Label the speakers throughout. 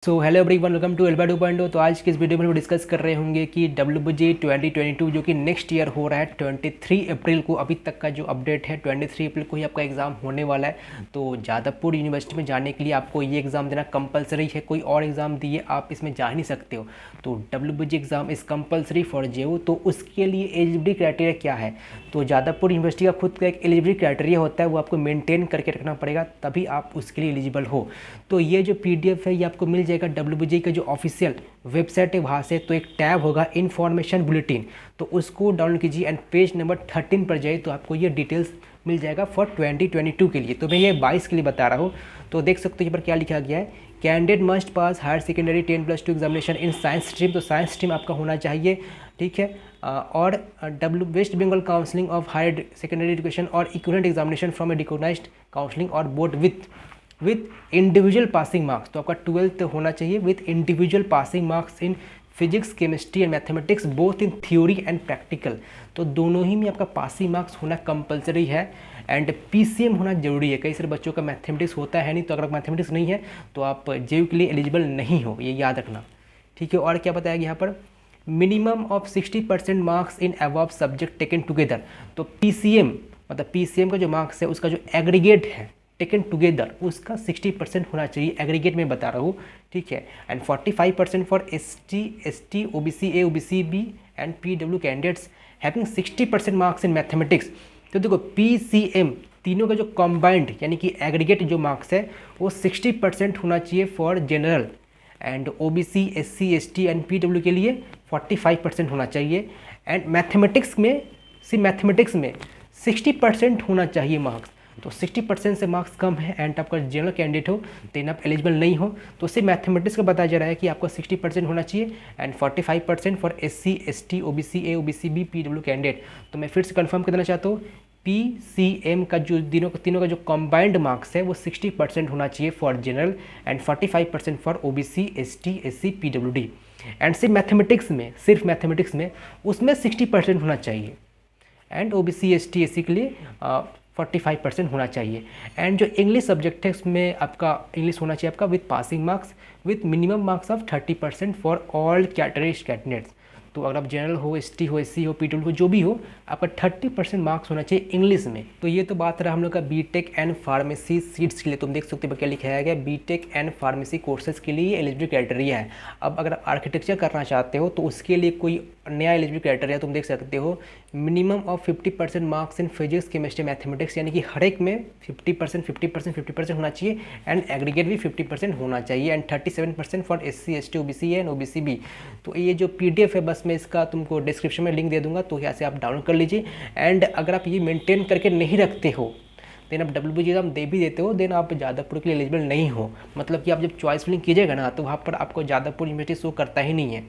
Speaker 1: Hello everyone, welcome to Alba 2.0। तो आज की इस वीडियो में हम डिस्कस कर रहे होंगे कि WBG 2022 जो कि नेक्स्ट ईयर हो रहा है 23 अप्रैल को। अभी तक का जो अपडेट है 23 अप्रैल को ही आपका एग्ज़ाम होने वाला है। तो जादवपुर यूनिवर्सिटी में जाने के लिए आपको ये एग्ज़ाम देना कंपलसरी है। कोई और एग्ज़ाम दिए आप इसमें जा ही नहीं सकते हो। तो WBG exam is compulsory for JU। तो उसके लिए एलिजिबिलिटी क्राइटेरिया क्या है? तो जादवपुर यूनिवर्सिटी का खुद का एक एलिजिबिलिटी क्राइटेरिया होता है, वो आपको मेंटेन करके रखना पड़ेगा, तभी आप उसके लिए एलिजिबल हो। तो ये जो PDF है ये आपको मिल जाएगा WBG का जो ऑफिशियल वेबसाइट है वहाँ से। तो एक टैब होगा इन्फॉर्मेशन बुलेटिन, तो उसको डाउनलोड कीजिए एंड पेज नंबर 13 पर जाइए, तो आपको ये डिटेल्स मिल जाएगा फॉर 2022 के लिए। तो मैं ये 22 के लिए बता रहा हूँ। तो देख सकते हो यहाँ पर क्या लिखा गया है, candidate must pass higher secondary 10+2 examination in science stream. तो साइंस स्ट्रीम आपका होना चाहिए, ठीक है। और West Bengal counselling of higher secondary education और equivalent examination from a recognised counselling और board with individual passing marks. तो आपका 12th होना चाहिए with individual passing marks in physics, chemistry and mathematics both in theory and practical. तो दोनों ही में आपका पासिंग मार्क्स होना कंपलसरी है एंड PCM होना जरूरी है। कई सारे बच्चों का मैथमेटिक्स होता है नहीं, तो अगर मैथमेटिक्स नहीं है तो आप JU के लिए एलिजिबल नहीं हो, ये याद रखना, ठीक है। और क्या बताया गया यहाँ पर, minimum of 60% marks in above subject taken together. तो PCM मतलब PCM का जो मार्क्स है उसका जो एग्रीगेट है टेकन टुगेदर उसका 60% होना चाहिए, एग्रीगेट में बता रहा हूँ, ठीक है। And 45% for ST, ST, OBC A, OBC B and PW candidates having 60% marks in mathematics. तो देखो PCM तीनों का जो कॉम्बाइंड यानी कि एग्रीगेट जो मार्क्स है वो 60% होना चाहिए for general, and OBC, SC, ST and PW के लिए 45% होना चाहिए। एंड मैथमेटिक्स में 60% होना चाहिए मार्क्स। तो 60% से मार्क्स कम है एंड आपका जनरल कैंडिडेट हो देन आप एलिजिबल नहीं हो। तो सिर्फ मैथमेटिक्स का बताया जा रहा है कि आपको 60% होना चाहिए and 45% for SC, ST, OBC A, OBC B, PW candidate. तो मैं फिर से कंफर्म कर देना चाहता हूँ, PCM का जो तीनों का जो कॉम्बाइंड मार्क्स है वो 60% होना चाहिए for general and 45% for OBC, ST, SC, PWD। And सिर्फ मैथमेटिक्स में उसमें 60% होना चाहिए एंड OBC, ST, SC के लिए 45% होना चाहिए। एंड जो इंग्लिश सब्जेक्ट है उसमें आपका इंग्लिश होना चाहिए आपका with passing marks with minimum marks of 30% for all category candidates. तो अगर आप जनरल हो, ST हो, SC हो, PW हो, जो भी हो, आपका 30% मार्क्स होना चाहिए इंग्लिश में। तो ये तो बात रहा हम लोग का BTech एंड फार्मेसी सीट्स के लिए। तुम देख सकते हो क्या लिखाया गया, BTech एंड फार्मेसी कोर्सेज के लिए एलिजिबिलिटी क्राइटेरिया है। अब अगर आर्किटेक्चर करना चाहते हो तो उसके लिए कोई नया एलिजिबिलिटी क्राइटेरिया तुम देख सकते हो, minimum of 50% marks in physics, chemistry, mathematics, यानी कि हर एक में 50% होना चाहिए एंड एग्रीगेट भी 50% होना चाहिए and 37% for SC, ST, OBC and OBC B। तो ये जो PDF है बस मैं इसका तुमको डिस्क्रिप्शन में लिंक दे दूंगा, तो यहाँ से आप डाउनलोड कर लीजिए। एंड अगर आप ये मेंटेन करके नहीं रखते हो देन आप WBG एग्जाम दे भी देते हो देन आप जादवपुर के लिए एलिजिबल नहीं हो। मतलब कि आप जब चॉइस फिलिंग कीजिएगा ना तो वहाँ पर आपको जादवपुर यूनिवर्सिटी शो करता ही नहीं है,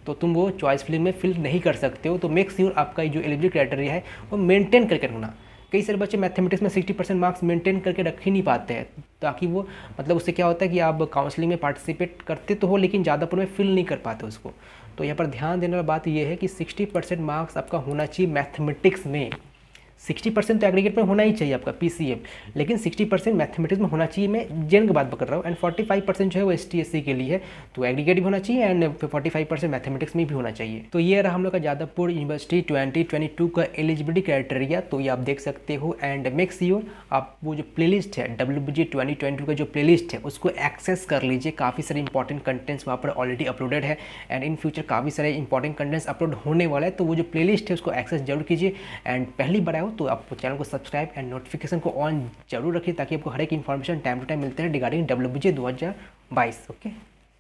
Speaker 1: तो तुम वो चॉइस फिलिंग में फिल नहीं कर सकते हो। तो मेक श्योर आपका जो एलिजिबिलिटी क्राइटेरिया है वो मेंटेन करके रखना। कई सारे बच्चे मैथमेटिक्स में 60% मार्क्स मेंटेन करके रख ही नहीं पाते हैं, ताकि वो मतलब उससे क्या होता है कि आप काउंसलिंग में पार्टिसिपेट करते तो हो लेकिन जादवपुर में फिल नहीं कर पाते उसको। तो यहाँ पर ध्यान देने वाली बात यह है कि 60% मार्क्स आपका होना चाहिए मैथमेटिक्स में। 60% तो एग्रीगेट में होना ही चाहिए आपका PCM, लेकिन 60% मैथमेटिक्स में होना चाहिए, मैं जेन की बात कर रहा हूँ। एंड 45% जो है वो ST, SC के लिए है, तो एग्रीगेट भी होना चाहिए एंड 45% मैथमेटिक्स में भी होना चाहिए। तो ये रहा हम लोग का जादवपुर यूनिवर्सिटी 2022 का एलिजिबिलिटी क्राइटेरिया। तो ये आप देख सकते हो एंड मेक श्योर आप वो जो प्लेलिस्ट है WBG 2022 का जो प्लेलिस्ट है उसको एक्सेस कर लीजिए। काफ़ी सारे इंपॉर्टेंट कंटेंट्स वहाँ पर ऑलरेडी अपलोडेड है एंड इन फ्यूचर काफ़ी सारे इंपॉर्टेंट कंटेंट्स अपलोड होने वाला है। तो वो जो प्लेलिस्ट है उसको एक्सेस जरूर कीजिए एंड पहली बार हो तो आप चैनल को सब्सक्राइब एंड नोटिफिकेशन को ऑन जरूर रखिए, ताकि आपको हर एक इन्फॉर्मेशन टाइम टू टाइम मिलते रहे रिगार्डिंग WBG 2022। ओके।